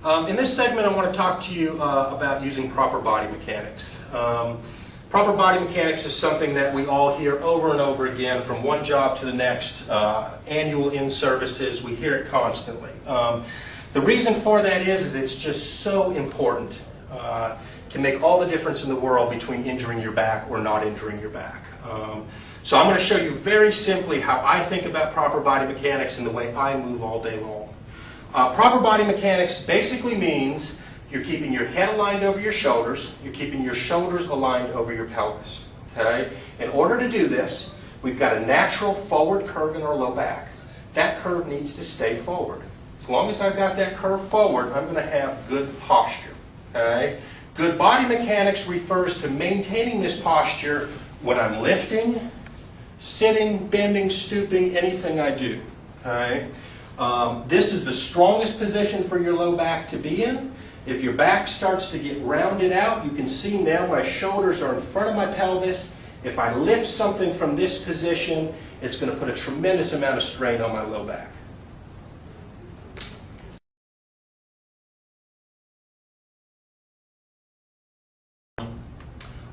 In this segment, I want to talk to you about using proper body mechanics. Proper body mechanics is something that we all hear over and over again from one job to the next. Annual in-services, we hear it constantly. The reason for that is it's just so important. Can make all the difference in the world between injuring your back or not injuring your back. So I'm going to show you very simply how I think about proper body mechanics and the way I move all day long. Proper body mechanics basically means you're keeping your head aligned over your shoulders, you're keeping your shoulders aligned over your pelvis. Okay? In order to do this, we've got a natural forward curve in our low back. That curve needs to stay forward. As long as I've got that curve forward, I'm going to have good posture. Okay? Good body mechanics refers to maintaining this posture when I'm lifting, sitting, bending, stooping, anything I do. Okay? This is the strongest position for your low back to be in. If your back starts to get rounded out, you can see now my shoulders are in front of my pelvis. If I lift something from this position, it's going to put a tremendous amount of strain on my low back.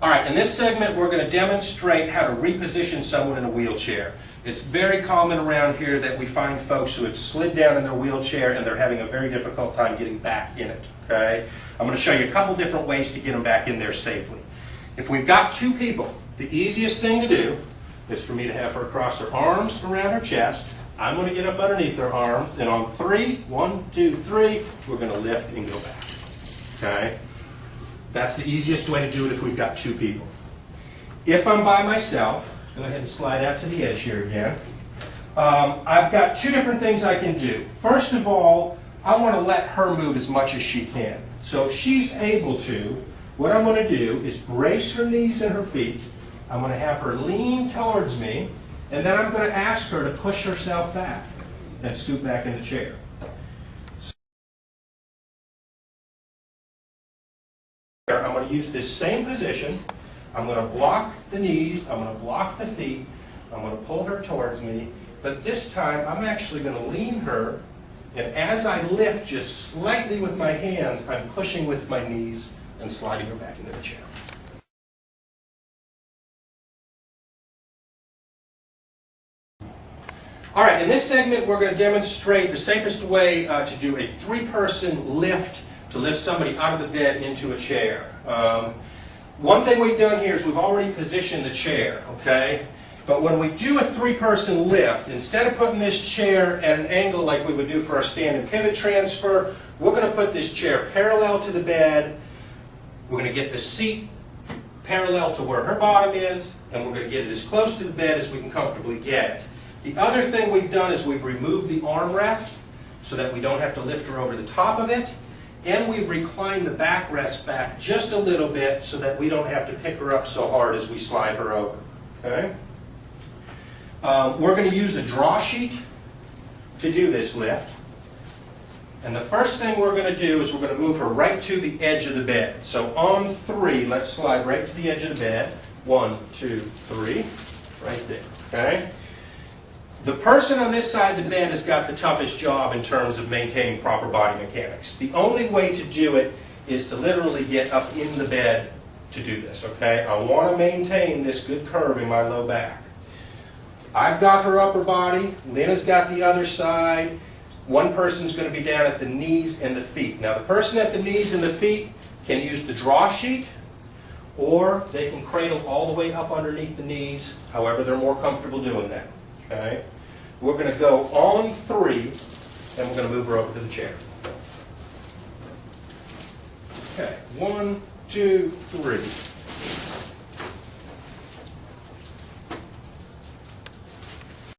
All right, in this segment, we're going to demonstrate how to reposition someone in a wheelchair. It's very common around here that we find folks who have slid down in their wheelchair and they're having a very difficult time getting back in it. Okay? I'm going to show you a couple different ways to get them back in there safely. If we've got two people, the easiest thing to do is for me to have her cross her arms around her chest. I'm going to get up underneath her arms, and on 3, 1, 2, 3, we're going to lift and go back. Okay? That's the easiest way to do it if we've got two people. If I'm by myself, go ahead and slide out to the edge here again. I've got two different things I can do. First of all, I want to let her move as much as she can. So if she's able to, what I'm going to do is brace her knees and her feet. I'm going to have her lean towards me, and then I'm going to ask her to push herself back and scoot back in the chair. I'm going to use this same position. I'm going to block the knees, I'm going to block the feet, I'm going to pull her towards me, but this time I'm actually going to lean her, and as I lift just slightly with my hands, I'm pushing with my knees and sliding her back into the chair. All right, in this segment we're going to demonstrate the safest way to do a three-person lift, to lift somebody out of the bed into a chair. One thing we've done here is we've already positioned the chair, okay? But when we do a three-person lift, instead of putting this chair at an angle like we would do for our stand and pivot transfer, we're going to put this chair parallel to the bed. We're going to get the seat parallel to where her bottom is, and we're going to get it as close to the bed as we can comfortably get it. The other thing we've done is we've removed the armrest so that we don't have to lift her over the top of it. And we've reclined the backrest back just a little bit so that we don't have to pick her up so hard as we slide her over. Okay? We're going to use a draw sheet to do this lift. And the first thing we're going to do is we're going to move her right to the edge of the bed. So on 3, let's slide right to the edge of the bed. 1, 2, 3. Right there. Okay? The person on this side of the bed has got the toughest job in terms of maintaining proper body mechanics. The only way to do it is to literally get up in the bed to do this, okay? I want to maintain this good curve in my low back. I've got her upper body, Lena's got the other side. One person's going to be down at the knees and the feet. Now the person at the knees and the feet can use the draw sheet, or they can cradle all the way up underneath the knees, however they're more comfortable doing that. Okay? We're going to go on 3, and we're going to move her over to the chair. Okay, 1, 2, 3.